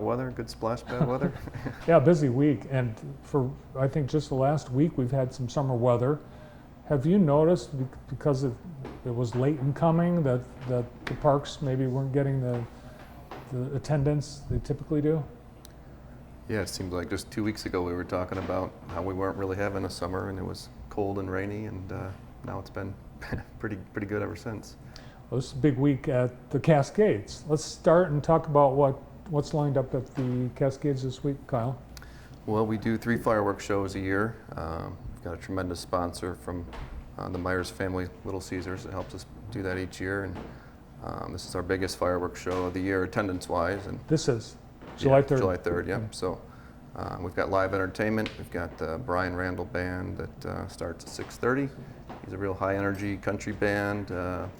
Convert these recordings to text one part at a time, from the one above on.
Weather, good splash pad weather. Yeah, busy week, and for I think just the last week we've had some summer weather. Have you noticed, because it was late in coming, that the parks maybe weren't getting the attendance they typically do? Yeah, it seems like just 2 weeks ago we were talking about how we weren't really having a summer and it was cold and rainy, and now it's been pretty good ever since. Well, this is a big week at the Cascades. Let's start and talk about what's lined up at the Cascades this week, Kyle. Well, we do 3 fireworks shows a year. We've got a tremendous sponsor from the Myers family, Little Caesars, that helps us do that each year. And this is our biggest fireworks show of the year, attendance-wise. And this is July 3rd. July 3rd, yeah. So we've got live entertainment. We've got the Brian Randall Band that starts at 6:30. He's a real high-energy country band. A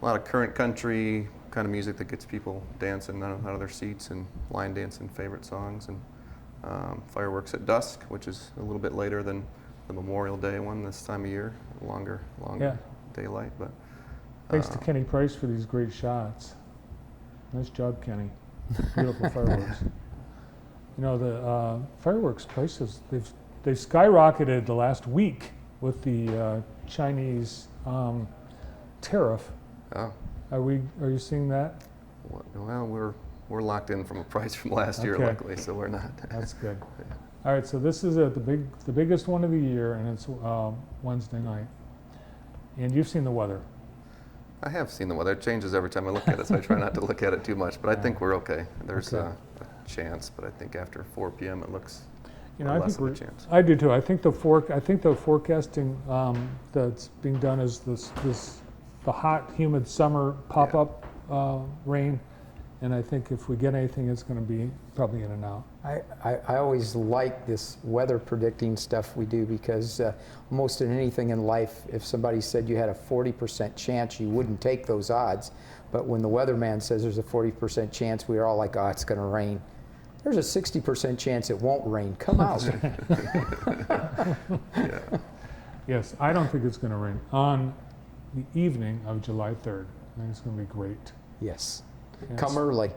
lot of current country kind of music that gets people dancing out of their seats and line dancing favorite songs. And fireworks at dusk, which is a little bit later than the Memorial Day one this time of year, longer daylight. But thanks to Kenny Price for these great shots. Nice job, Kenny. Beautiful fireworks. You know, the fireworks prices, they've skyrocketed the last week with the Chinese tariff. Oh. Are you seeing that? Well, we're locked in from a price from last year, luckily, so we're not. That's good. Yeah. All right, so this is the biggest one of the year, and it's Wednesday night. And you've seen the weather. I have seen the weather. It changes every time I look at it, so I try not to look at it too much. But I think we're okay. There's a chance, but I think after 4 p.m. it looks less of a chance. I do too. I think the forecasting that's being done is the hot, humid summer pop-up rain, and I think if we get anything, it's going to be probably in and out. I always like this weather predicting stuff we do, because almost in anything in life, if somebody said you had a 40% chance, you wouldn't take those odds. But when the weatherman says there's a 40% chance, we're all like, oh, it's going to rain. There's a 60% chance it won't rain. Come out. Yeah. Yes, I don't think it's going to rain on the evening of July 3rd. I think it's going to be great. Yes. Come early.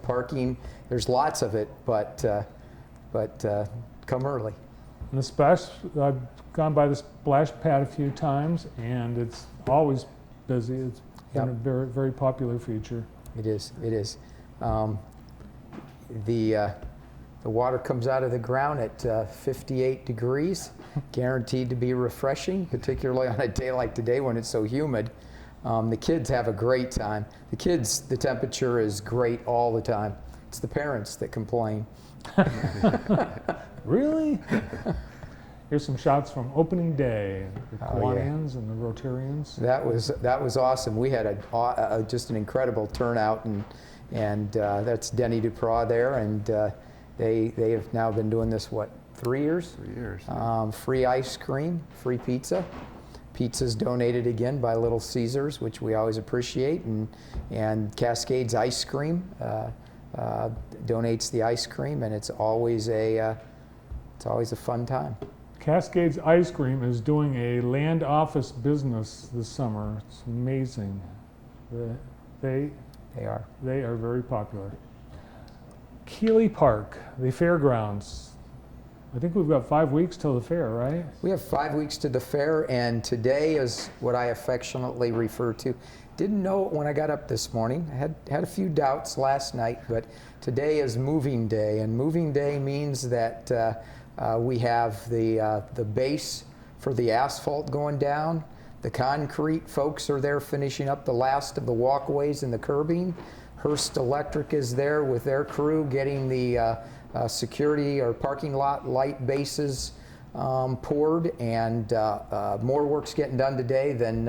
Parking, there's lots of it, but come early. And the splash, I've gone by the splash pad a few times, and it's always busy. It's been a very, very popular feature. It is. The water comes out of the ground at 58 degrees, guaranteed to be refreshing, particularly on a day like today when it's so humid. The kids have a great time. The temperature is great all the time. It's the parents that complain. Really? Here's some shots from opening day, the Kiwanians and the Rotarians. That was awesome. We had just an incredible turnout, and that's Denny Duprois there, and they have now been doing this, 3 years? 3 years. Free ice cream, free pizza. Pizza's donated again by Little Caesars, which we always appreciate, and Cascades Ice Cream donates the ice cream, and it's always a fun time. Cascades Ice Cream is doing a land office business this summer. It's amazing. They are very popular. Keeley Park, the Fairgrounds. I think we've got 5 weeks till the fair, right? We have 5 weeks to the fair, and today is what I affectionately refer to. Didn't know it when I got up this morning. I had a few doubts last night, but today is moving day, and moving day means that we have the base for the asphalt going down. The concrete folks are there finishing up the last of the walkways and the curbing. Hearst Electric is there with their crew getting the security or parking lot light bases poured, and more work's getting done today than,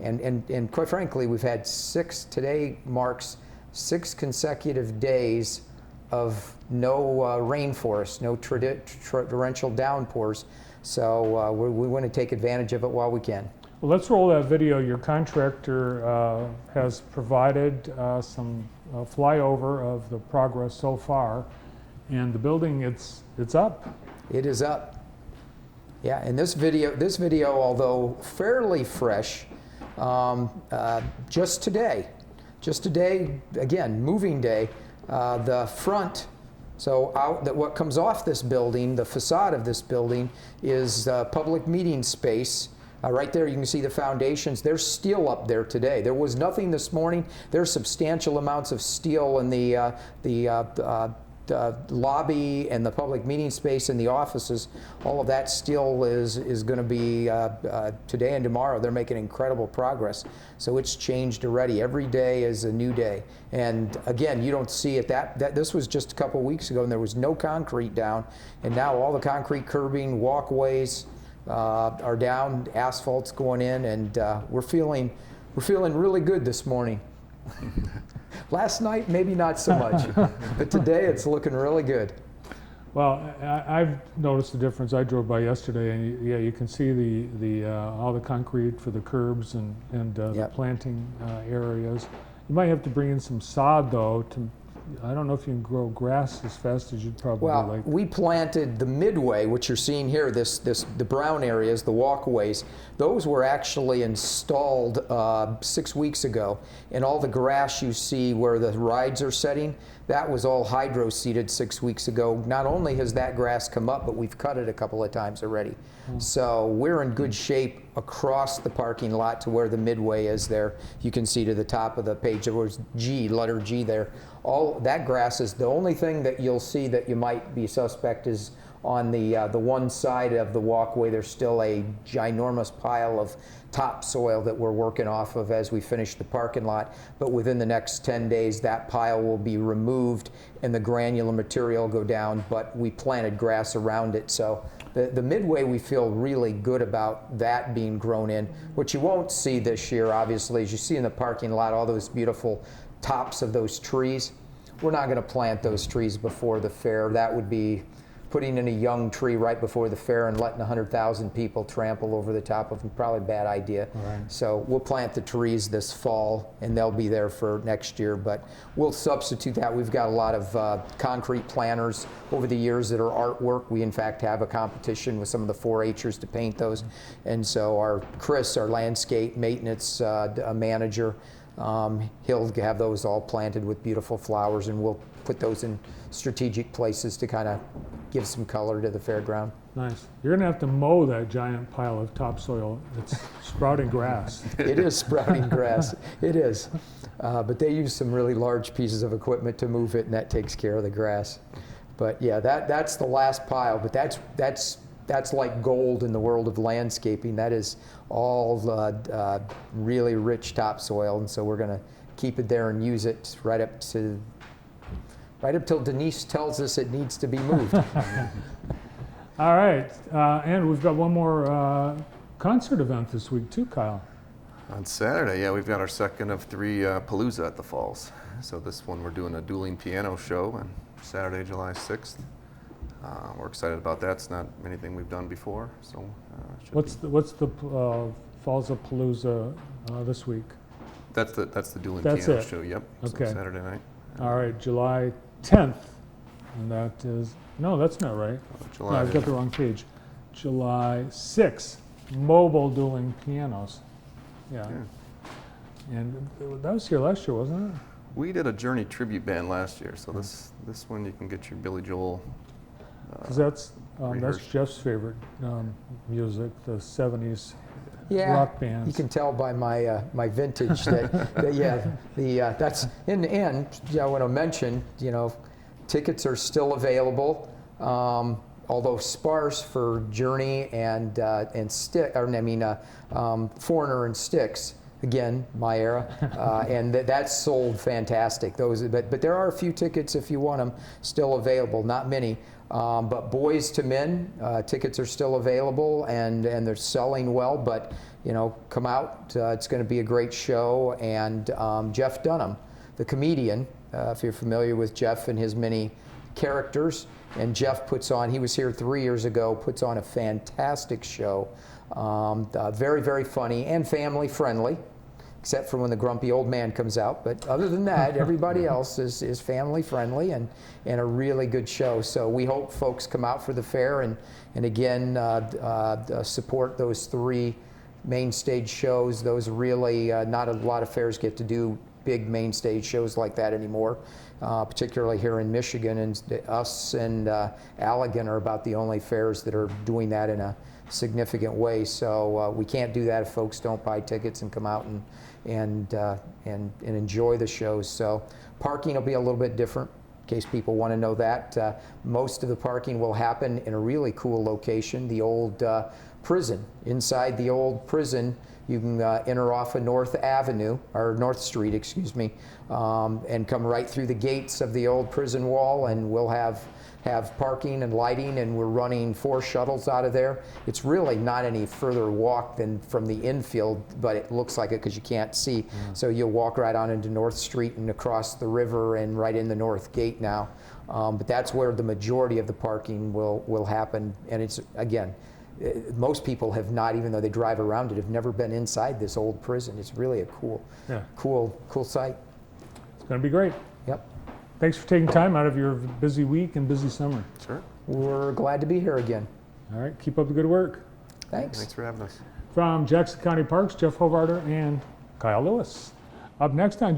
and quite frankly, we've had today marks 6 consecutive days of no rainforest, no torrential downpours, so we want to take advantage of it while we can. Well, let's roll that video. Your contractor has provided some flyover of the progress so far. And the building, it's up. It is up. Yeah, and this video, although fairly fresh, just today, again, moving day, The front, so what comes off this building, the facade of this building, is public meeting space. Right there you can see the foundations. There's steel up there today. There was nothing this morning. There's substantial amounts of steel in the lobby and the public meeting space and the offices. All of that steel is going to be today and tomorrow. They're making incredible progress. So it's changed already. Every day is a new day. And again, you don't see it. This was just a couple weeks ago, and there was no concrete down. And now all the concrete curbing, walkways are down. Asphalt's going in, and we're feeling really good this morning. Last night, maybe not so much, but today it's looking really good. Well, I've noticed the difference. I drove by yesterday, and yeah, you can see all the concrete for the curbs and the Yep. planting areas. You might have to bring in some sod, though. I don't know if you can grow grass as fast as you'd probably Well, like. we planted the midway, which you're seeing here, the brown areas, the walkways. Those were actually installed 6 weeks ago. And all the grass you see where the rides are setting, that was all hydro-seeded 6 weeks ago. Not only has that grass come up, but we've cut it a couple of times already. So we're in good shape across the parking lot to where the midway is there. You can see to the top of the page, there was G, letter G there. All that grass is the only thing that you'll see that you might be suspect is on the one side of the walkway. There's still a ginormous pile of topsoil that we're working off of as we finish the parking lot. But within the next 10 days, that pile will be removed and the granular material go down. But we planted grass around it, so the midway, we feel really good about that being grown in. What you won't see this year, obviously, is you see in the parking lot all those beautiful tops of those trees. We're not going to plant those trees before the fair. That would be putting in a young tree right before the fair and letting 100,000 people trample over the top of them. Probably a bad idea. Right. So we'll plant the trees this fall, and they'll be there for next year. But we'll substitute that. We've got a lot of concrete planters over the years that are artwork. We, in fact, have a competition with some of the 4-H'ers to paint those. And so Chris, our landscape maintenance manager, he'll have those all planted with beautiful flowers, and we'll put those in strategic places to kind of give some color to the fairground. Nice. You're going to have to mow that giant pile of topsoil. It's sprouting grass. It is sprouting grass. It is. But they use some really large pieces of equipment to move it, and that takes care of the grass. But yeah, that's the last pile. But that's like gold in the world of landscaping. That is all really rich topsoil, and so we're going to keep it there and use it right up till Denise tells us it needs to be moved. All right. And we've got one more concert event this week, too, Kyle. On Saturday, yeah, we've got our second of 3 Palooza at the Falls. So this one we're doing a dueling piano show on Saturday, July 6th. We're excited about that. It's not anything we've done before. So What's the Falls of Palooza this week? that's the dueling That's piano it. show. Yep. Okay. So Saturday night. All right, July 10th. And that is, no, that's not right. No, July. I've got the wrong page. July 6th, mobile dueling pianos. Yeah. And that was here last year, wasn't it? We did a Journey tribute band last year, so this one you can get your Billy Joel. Because that's rehearsed. Jeff's favorite music, the 70s Yeah, rock bands. you can tell by my vintage that that's in the end. I want to mention, tickets are still available, although sparse for Journey and Foreigner and Styx. Again, my era, and that's sold fantastic. But there are a few tickets if you want them still available. Not many. But Boys to Men tickets are still available, and they're selling well. But come out. It's going to be a great show. And Jeff Dunham, the comedian, if you're familiar with Jeff and his many characters, and Jeff he was here 3 years ago, puts on a fantastic show. Very, very funny and family friendly, except for when the grumpy old man comes out. But other than that, everybody else is family friendly and a really good show. So we hope folks come out for the fair and again support those 3 main stage shows. Those really not a lot of fairs get to do big main stage shows like that anymore, particularly here in Michigan. And us and Allegan are about the only fairs that are doing that in a significant way. So we can't do that if folks don't buy tickets and come out and enjoy the shows. So parking will be a little bit different, in case people want to know that. Most of the parking will happen in a really cool location, the old prison. Inside the old prison, you can enter off of North Avenue, or North Street, excuse me, and come right through the gates of the old prison wall, and we'll have parking and lighting, and we're running 4 shuttles out of there. It's really not any further walk than from the infield, but it looks like it because you can't see. So you'll walk right on into North Street and across the river and right in the North Gate now. But that's where the majority of the parking will happen. And it's, again, most people have not, even though they drive around it, have never been inside this old prison. It's really a cool sight. It's going to be great. Yep. Thanks for taking time out of your busy week and busy summer. Sure. We're glad to be here again. All right, keep up the good work. Thanks. Thanks for having us. From Jackson County Parks, Jeff Hovarder and Kyle Lewis. Up next on